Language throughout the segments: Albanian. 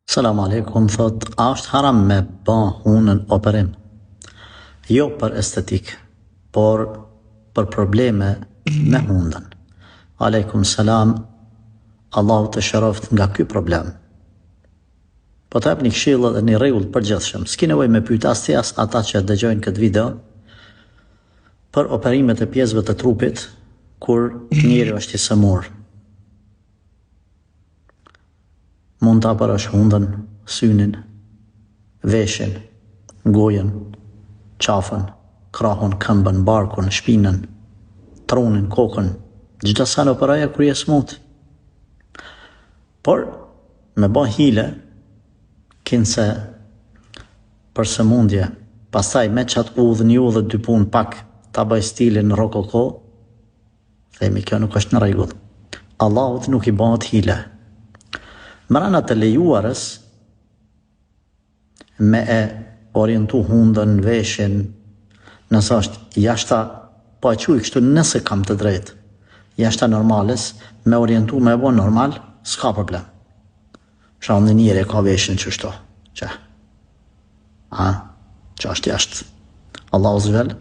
Salam aleikum, thot, a është haram me ba hunën operim? Jo për estetik, por për probleme me hundën. Aleikum salam, Allahu të shëroft nga ky problem. Po të një këshillë dhe një rregull përgjithshëm. S'ki nevojë me pyet as ata që dëgjojnë këtë video për operimet e pjesëve të trupit kur njeriu është i sëmur. Mund ta parash hundën, synin, veshin, gojën, qafën, krahun, këmbën, barkun, shpinën, trunin, kokën, gjitha sa në operaja kur je smut. Por, me ba hile, kinse për sëmundje, pastaj me qatë udhë një udhë dy punë pak, ta bëj stilin rokoko, themi kjo nuk është në rregull. Allahut nuk i bëhet hile. Mrana të lejuarës me e orientu hundën, veshin, nëse është jashta, po e quj kështu nëse kam të drejtë, jashta normalës, me orientu me e bo normal, s'ka problem. Shaun në njëre ka veshin qështo, që është jashtë. Allahu zvel,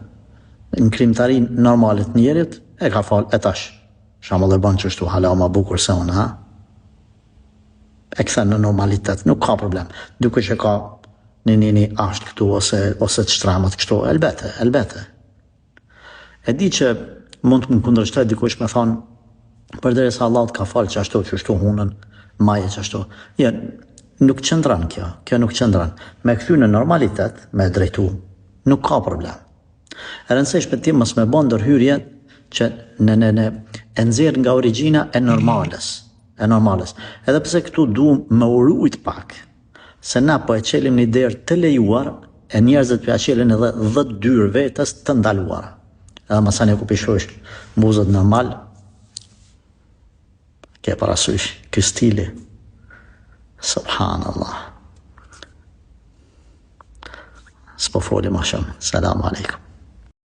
në krimtarin normalit njerit, e ka fal e tash. Shaun dhe ban qështu, hala ma bukur se unë, e këthen në normalitet, nuk ka problem. Duke që ka një ashtë këtu, ose të shtramët kështu, elbete. E di që mund të më kundërshtoj dikush me thonë, përderisa Allah të ka falë që ashtu hunën, maje që ashtu. Jo, nuk qëndran kjo nuk qëndran. Me këthy në normalitet, me drejtu, nuk ka problem. E rëndësishme ti mos me bën ndërhyrje që në nxjerr nga origjina e normalës. Edhe pse këtu du me urujt pak, se na po e qelim një derë të lejuar, e njerëzit për e qelin edhe 10 dyrë vetës të ndaluara. Edhe masani ku pishosh buzët normal, ke parasysh, ky stili, subhanallah. S'po foli ma shumë, salam aleikum.